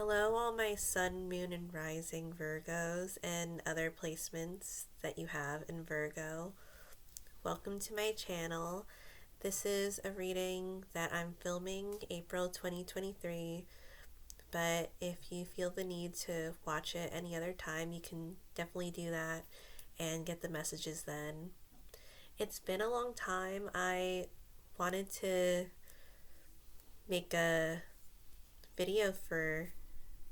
Hello, all my sun, moon, and rising Virgos and other placements that you have in Virgo. Welcome to my channel. This is a reading that I'm filming April 2023, but if you feel the need to watch it any other time, you can definitely do that and get the messages then. It's been a long time. I wanted to make a video for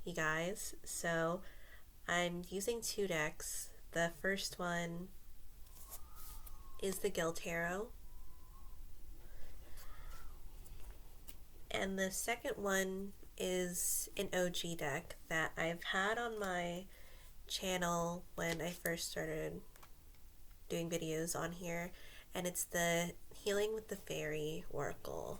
you guys, so I'm using two decks. The first one is the Gil Tarot, and the second one is an OG deck that I've had on my channel when I first started doing videos on here, and it's the Healing with the Faery Oracle.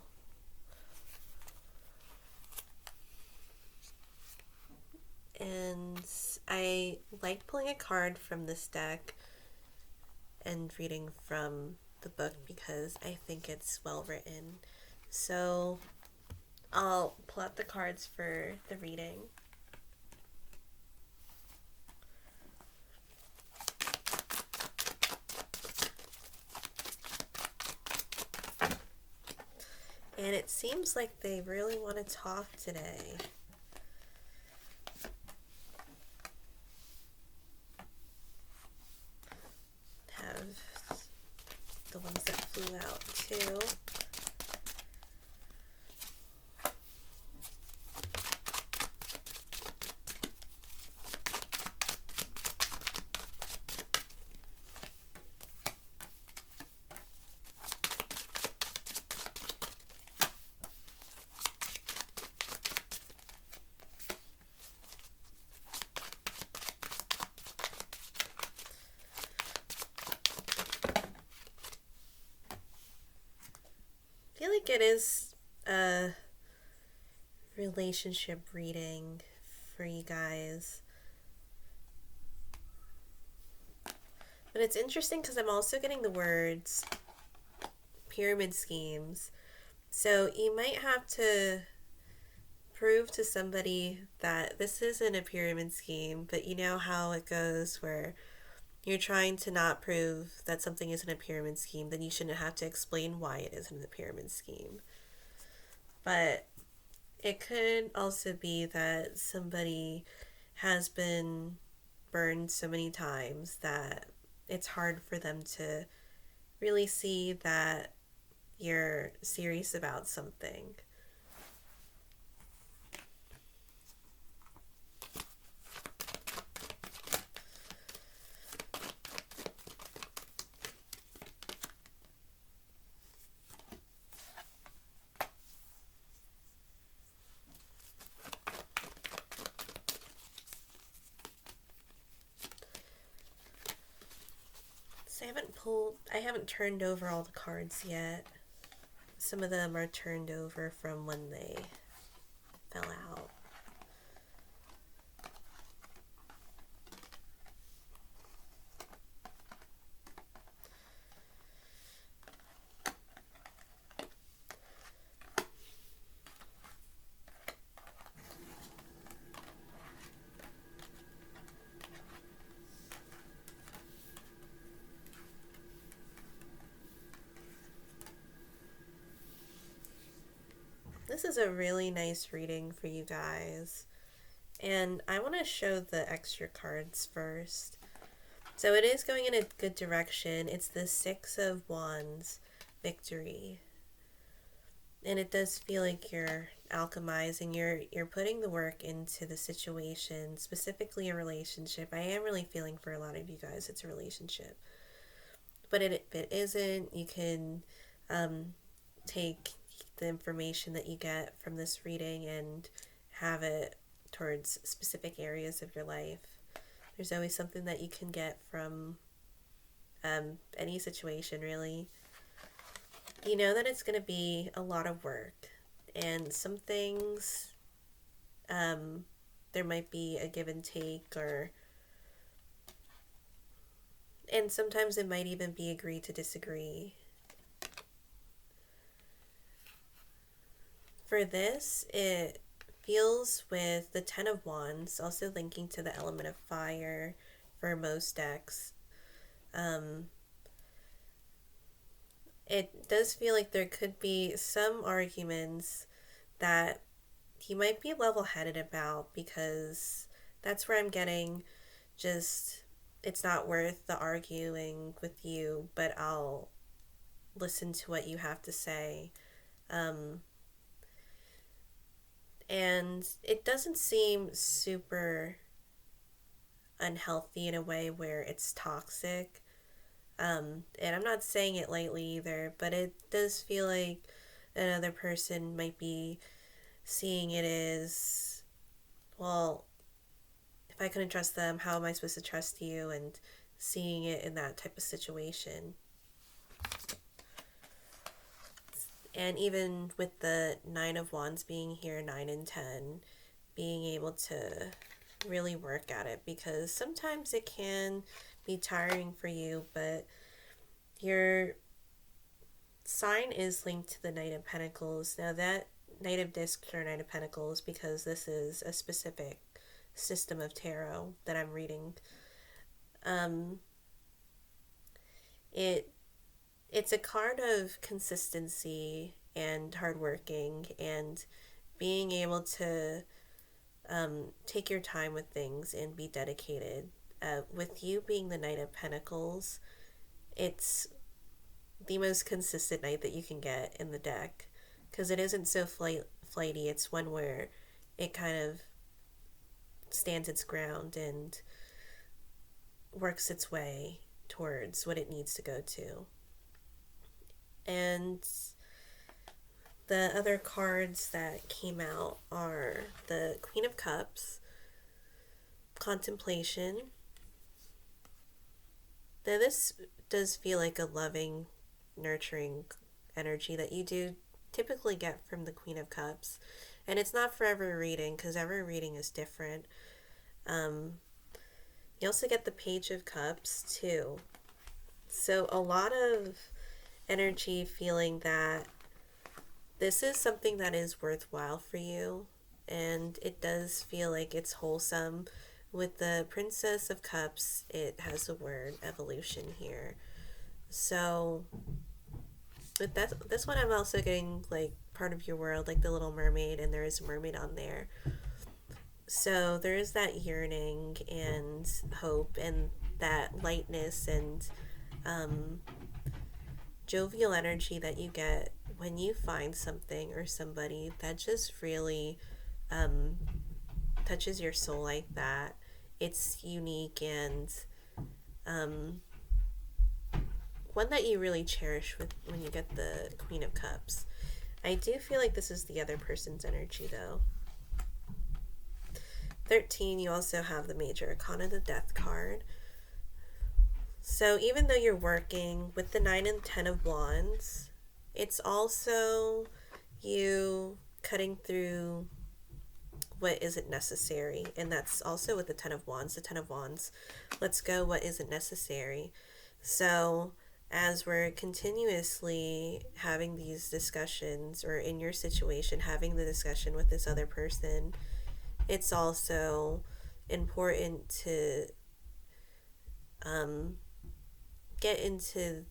And I like pulling a card from this deck and reading from the book because I think it's well written. So I'll pull out the cards for the reading. And it seems like they really want to talk today. Have the ones that flew out too. I feel like it is a relationship reading for you guys. But it's interesting because I'm also getting the words pyramid schemes. So you might have to prove to somebody that this isn't a pyramid scheme, but you know how it goes where you're trying to not prove that something isn't a pyramid scheme, then you shouldn't have to explain why it isn't a pyramid scheme. But it could also be that somebody has been burned so many times that it's hard for them to really see that you're serious about something. So I haven't turned over all the cards yet. Some of them are turned over from when they fell out. This is a really nice reading for you guys. And I want to show the extra cards first. So it is going in a good direction. It's the Six of Wands, Victory. And it does feel like you're alchemizing, you're putting the work into the situation, specifically a relationship. I am really feeling for a lot of you guys it's a relationship. But if it isn't, you can take the information that you get from this reading and have it towards specific areas of your life. There's always something that you can get from any situation, really. You know that it's going to be a lot of work, and some things there might be a give and take, and sometimes it might even be agree to disagree. For this, it feels with the Ten of Wands, also linking to the element of fire for most decks. It does feel like there could be some arguments that he might be level headed about, because that's where I'm getting just it's not worth the arguing with you, but I'll listen to what you have to say. Um, and it doesn't seem super unhealthy in a way where it's toxic. And I'm not saying it lightly either, but it does feel like another person might be seeing it as, well, if I couldn't trust them, how am I supposed to trust you? And seeing it in that type of situation. And even with the Nine of Wands being here, 9 and 10, being able to really work at it, because sometimes it can be tiring for you, but your sign is linked to the Knight of Pentacles. Now, that Knight of Discs or Knight of Pentacles, because this is a specific system of tarot that I'm reading, it's a card of consistency and hardworking and being able to take your time with things and be dedicated. With you being the Knight of Pentacles, it's the most consistent knight that you can get in the deck, because it isn't so flighty. It's one where it kind of stands its ground and works its way towards what it needs to go to. And the other cards that came out are the Queen of Cups, Contemplation. Now, this does feel like a loving, nurturing energy that you do typically get from the Queen of Cups. And it's not for every reading, because every reading is different. You also get the Page of Cups, too. So a lot of energy feeling that this is something that is worthwhile for you, and it does feel like it's wholesome. With the Princess of Cups, it has the word evolution here. So with this one, I'm also getting like part of your world, like the Little Mermaid, and there is a mermaid on there. So there is that yearning and hope and that lightness and jovial energy that you get when you find something or somebody that just really touches your soul like that. It's unique and one that you really cherish when you get the Queen of Cups. I do feel like this is the other person's energy, though. 13, you also have the Major Arcana, the Death card. So even though you're working with the 9 and 10 of Wands, it's also you cutting through what isn't necessary. And that's also with the 10 of Wands. The 10 of Wands, let's go what isn't necessary. So as we're continuously having these discussions, or in your situation, having the discussion with this other person, it's also important to get into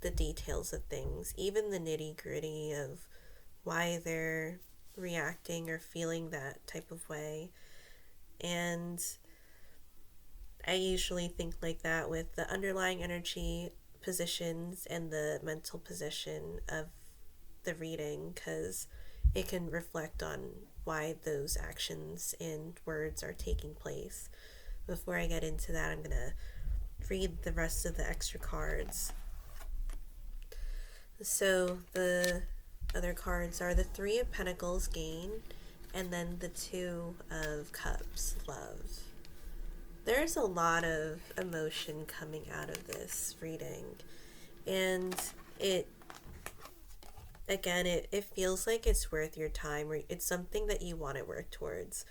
the details of things, even the nitty-gritty of why they're reacting or feeling that type of way. And I usually think like that with the underlying energy positions and the mental position of the reading, because it can reflect on why those actions and words are taking place. Before I get into that, I'm going to read the rest of the extra cards. So the other cards are the 3 of Pentacles, Gain, and then the 2 of Cups, Love. There's a lot of emotion coming out of this reading, and it feels like it's worth your time, or it's something that you want to work towards.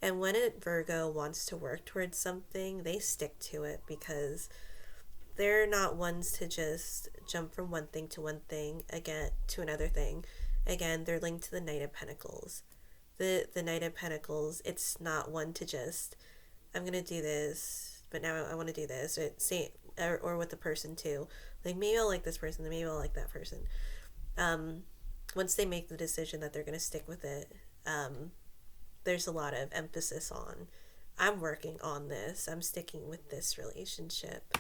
And when a Virgo wants to work towards something, they stick to it, because they're not ones to just jump from one thing to one thing, again, to another thing. Again, they're linked to the Knight of Pentacles. the Knight of Pentacles, it's not one to just, I'm gonna do this, but now I want to do this. Or with the person too. Like, maybe I'll like this person, then maybe I'll like that person. Um, Once they make the decision that they're gonna stick with it, there's a lot of emphasis on, I'm working on this. I'm sticking with this relationship.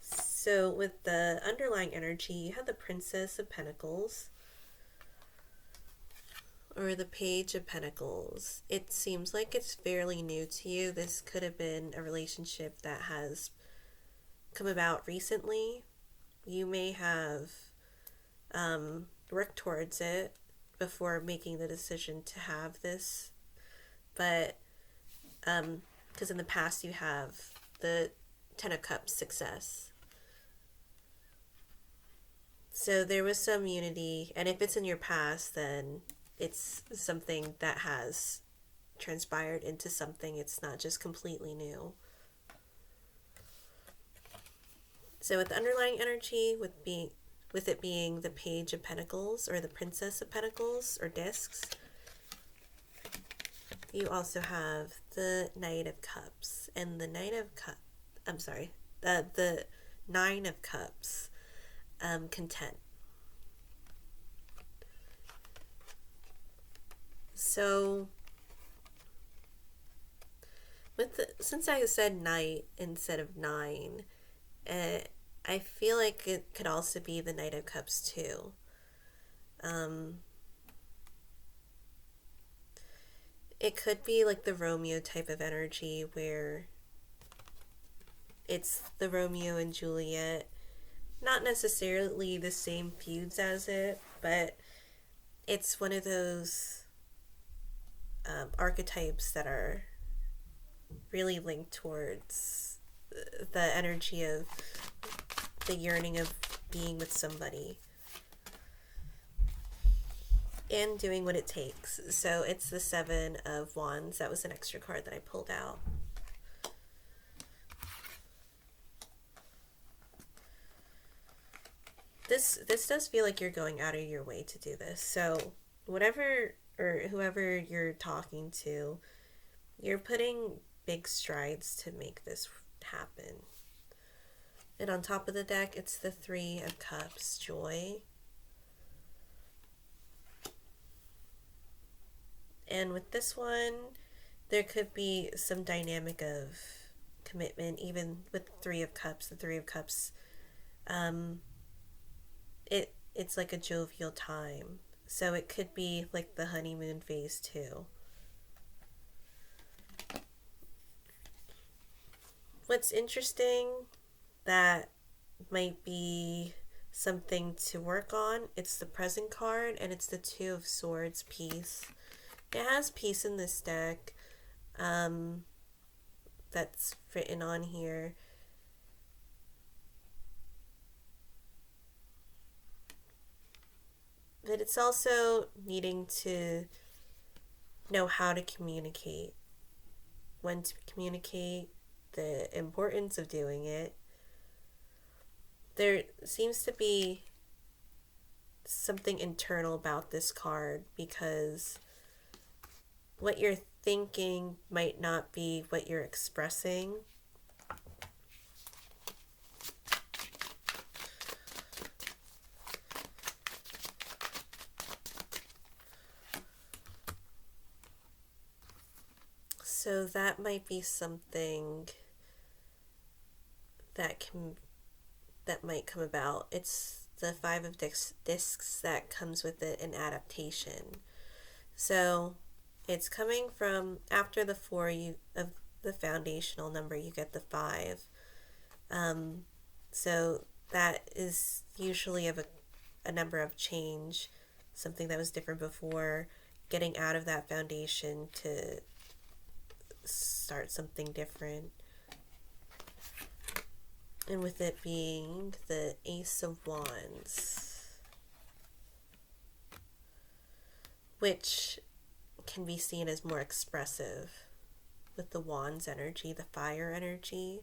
So with the underlying energy, you have the Princess of Pentacles or the Page of Pentacles. It seems like it's fairly new to you. This could have been a relationship that has come about recently. You may have worked towards it before making the decision to have this, but because in the past you have the Ten of Cups success. So there was some unity, and if it's in your past, then it's something that has transpired into something. It's not just completely new. So with the underlying energy, with it being the Page of Pentacles or the Princess of Pentacles or discs, you also have the Knight of Cups and the the Nine of Cups, content. So since I said Knight instead of 9, I feel like it could also be the Knight of Cups too. It could be like the Romeo type of energy where it's the Romeo and Juliet, not necessarily the same feuds as it, but it's one of those archetypes that are really linked towards the energy of the yearning of being with somebody and doing what it takes. So it's the Seven of Wands. That was an extra card that I pulled out. This does feel like you're going out of your way to do this. So whatever or whoever you're talking to, you're putting big strides to make this happen. And on top of the deck, it's the Three of Cups, joy. And with this one, there could be some dynamic of commitment, even with Three of Cups. The Three of Cups, it's like a jovial time. So it could be like the honeymoon phase too. What's interesting that might be something to work on, it's the present card, and it's the Two of Swords, peace. It has peace in this deck. That's written on here. But it's also needing to know how to communicate, when to communicate, the importance of doing it. There seems to be something internal about this card because what you're thinking might not be what you're expressing. So that might be something that might come about. It's the Five of Discs that comes with it, an adaptation. So it's coming from after the 4 of the foundational number, you get the 5. So that is usually of a number of change, something that was different before, getting out of that foundation to start something different. And with it being the Ace of Wands, which can be seen as more expressive with the Wands energy, the fire energy.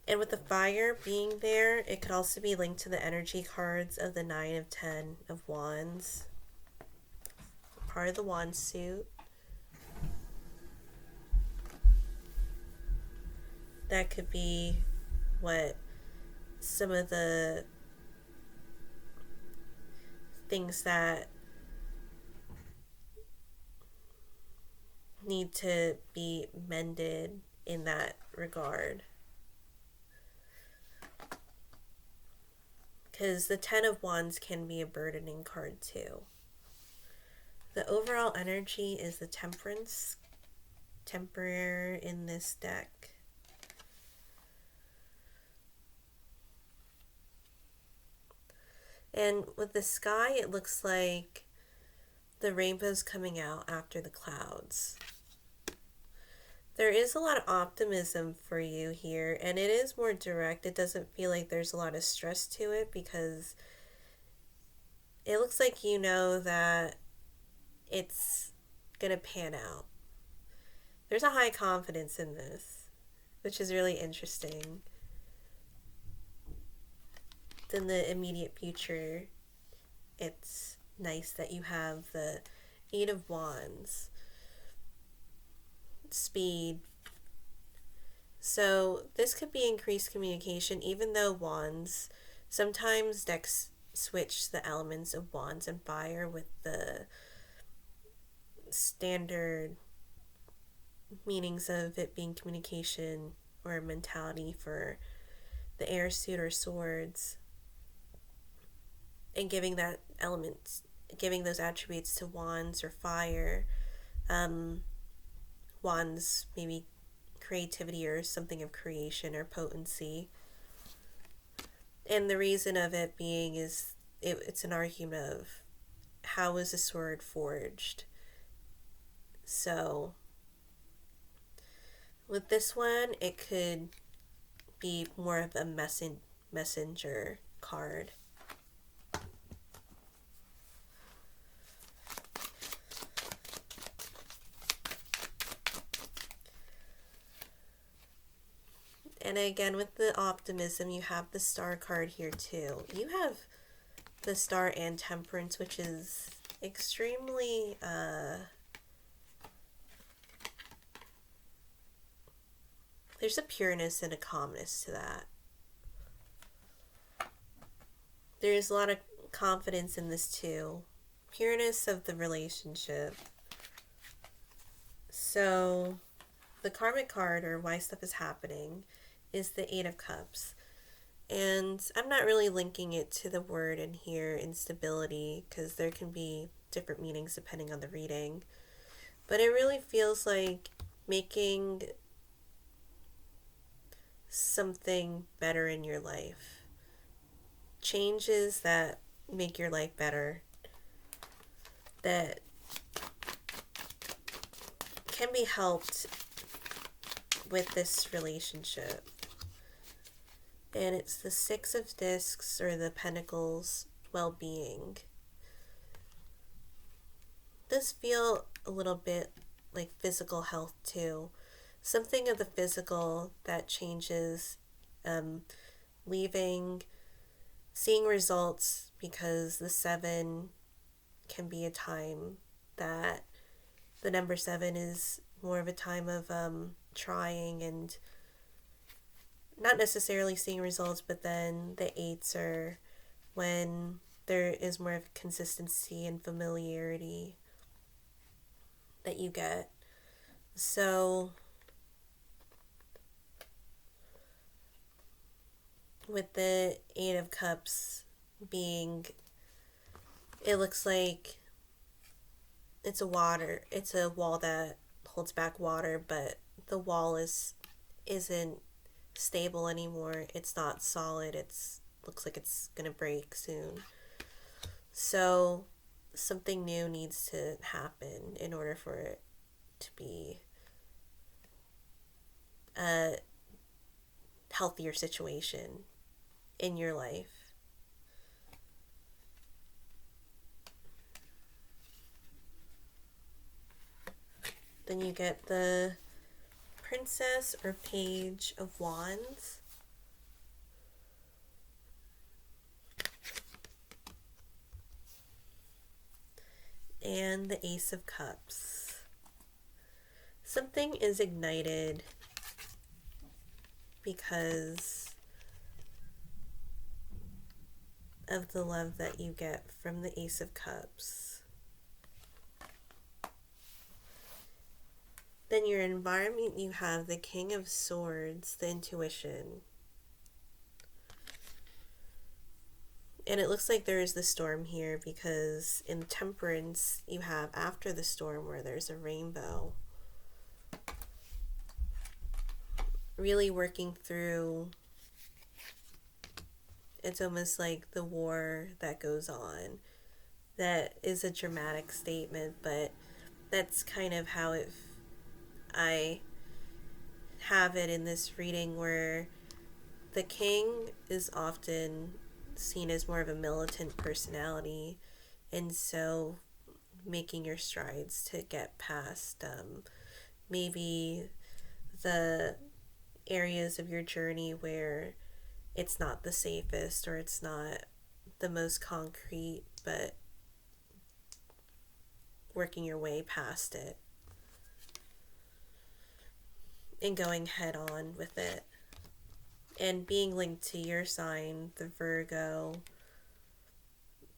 And with the fire being there, it could also be linked to the energy cards of the 9 of 10 of Wands, part of the wand suit. That could be what some of the things that need to be mended in that regard. Because the 10 of Wands can be a burdening card too. The overall energy is the Temperance, Temporary in this deck. And with the sky, it looks like the rainbow's coming out after the clouds. There is a lot of optimism for you here, and it is more direct. It doesn't feel like there's a lot of stress to it because it looks like you know that it's gonna pan out. There's a high confidence in this, which is really interesting. In the immediate future, it's nice that you have the 8 of Wands, speed. So this could be increased communication, even though Wands, sometimes decks switch the elements of Wands and fire with the standard meanings of it being communication or mentality for the air suit or swords, and giving that element, giving those attributes to Wands or fire. Wands, maybe creativity or something of creation or potency. And the reason of it being is it's an argument of how was a sword forged. So with this one, it could be more of a messenger card. And again, with the optimism, you have the Star card here too. You have the Star and Temperance, which is extremely there's a pureness and a calmness to that. There's a lot of confidence in this too. Pureness of the relationship. So the karmic card, or why stuff is happening, is the 8 of Cups. And I'm not really linking it to the word in here, instability, because there can be different meanings depending on the reading. But it really feels like making something better in your life. Changes that make your life better. That can be helped with this relationship. And it's the 6 of Discs, or the Pentacles, well-being. This feel a little bit like physical health too. Something of the physical that changes, leaving, seeing results, because the 7 can be a time that the number 7 is more of a time of trying and not necessarily seeing results, but then the 8s are when there is more of consistency and familiarity that you get. So with the 8 of Cups being, it looks like it's a wall that holds back water, but the wall isn't stable anymore. It's not solid. Looks like it's gonna break soon. So something new needs to happen in order for it to be a healthier situation in your life. Then you get the Princess or Page of Wands. and the Ace of Cups. Something is ignited because of the love that you get from the Ace of Cups. Then your environment, you have the King of Swords, the intuition. And it looks like there is the storm here because in Temperance, you have after the storm where there's a rainbow. Really working through, it's almost like the war that goes on. That is a dramatic statement, but that's kind of how I have it in this reading, where the king is often seen as more of a militant personality, and so making your strides to get past maybe the areas of your journey where it's not the safest or it's not the most concrete, but working your way past it and going head on with it. And being linked to your sign, the Virgo,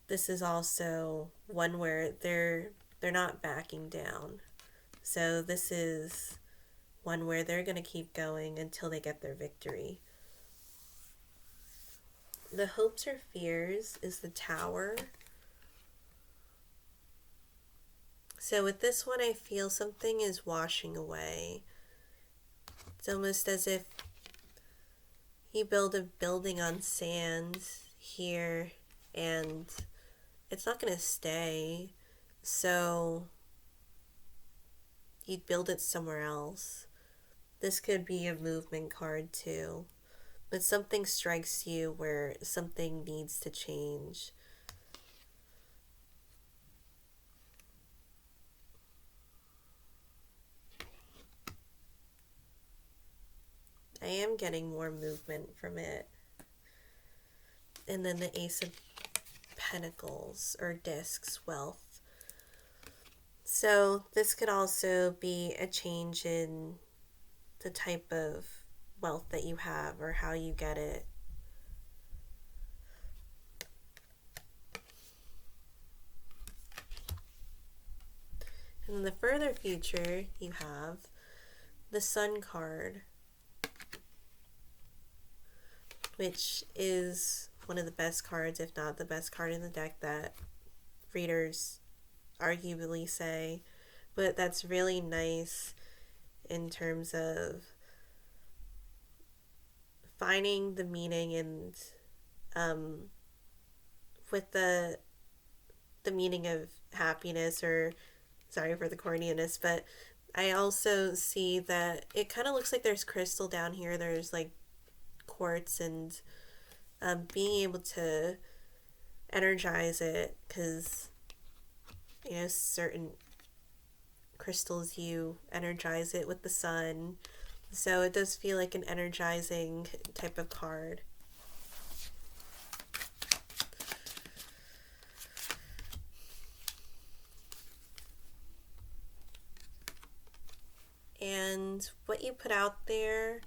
this is also one where they're not backing down. So this is one where they're going to keep going until they get their victory. The hopes or fears is the Tower. So with this one, I feel something is washing away. It's almost as if you build a building on sand here and it's not going to stay. So you'd build it somewhere else. This could be a movement card too. But something strikes you where something needs to change. I am getting more movement from it. And then the Ace of Pentacles or Discs, wealth. So this could also be a change in the type of wealth that you have or how you get it. And in the further future, you have the Sun card, which is one of the best cards, if not the best card in the deck, that readers arguably say. But that's really nice in terms of finding the meaning and with the meaning of happiness, or sorry for the corniness, but I also see that it kind of looks like there's crystal down here. There's like quartz, and being able to energize it, because you know certain crystals you energize it with the sun, so it does feel like an energizing type of card. And what you put out there,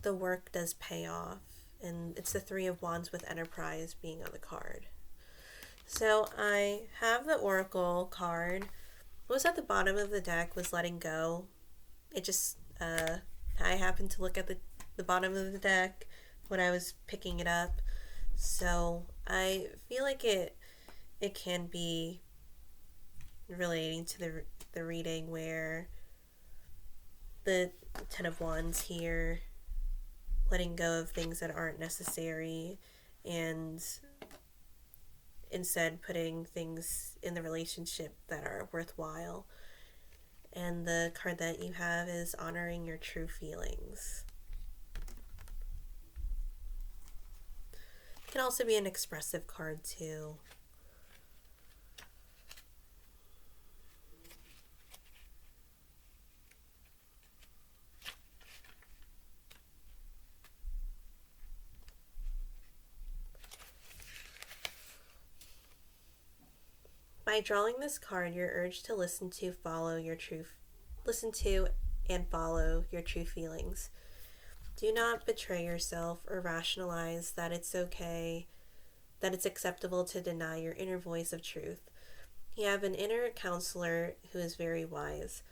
the work does pay off. And it's the Three of Wands with Enterprise being on the card. So I have the Oracle card. What was at the bottom of the deck was letting go. It just, I happened to look at the bottom of the deck when I was picking it up. So I feel like it can be relating to the reading, where the Ten of Wands here, letting go of things that aren't necessary and instead putting things in the relationship that are worthwhile. And the card that you have is honoring your true feelings. It can also be an expressive card too. By drawing this card, you're urged to listen to and follow your true feelings. Do not betray yourself or rationalize that it's okay, that it's acceptable to deny your inner voice of truth. You have an inner counselor who is very wise.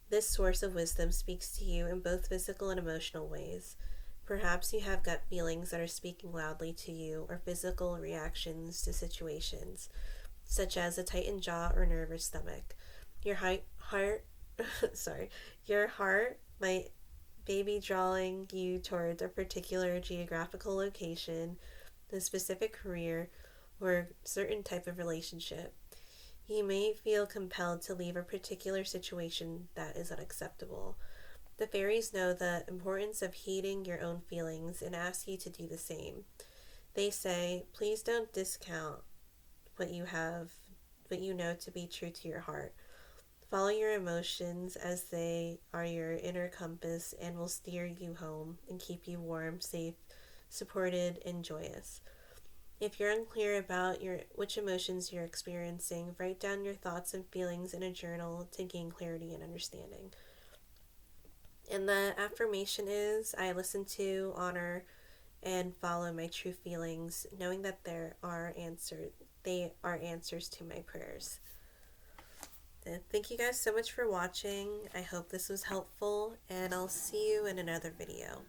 This source of wisdom speaks to you in both physical and emotional ways. Perhaps you have gut feelings that are speaking loudly to you, or physical reactions to situations, such as a tightened jaw or nervous stomach. Your heart, sorry, your heart might be drawing you toward a particular geographical location, a specific career, or a certain type of relationship. You may feel compelled to leave a particular situation that is unacceptable. The fairies know the importance of heeding your own feelings and ask you to do the same. They say, please don't discount what you know to be true to your heart. Follow your emotions as they are your inner compass and will steer you home and keep you warm, safe, supported, and joyous. If you're unclear about which emotions you're experiencing, write down your thoughts and feelings in a journal to gain clarity and understanding. And the affirmation is, I listen to, honor, and follow my true feelings, knowing that they are answers to my prayers. Thank you guys so much for watching. I hope this was helpful, and I'll see you in another video.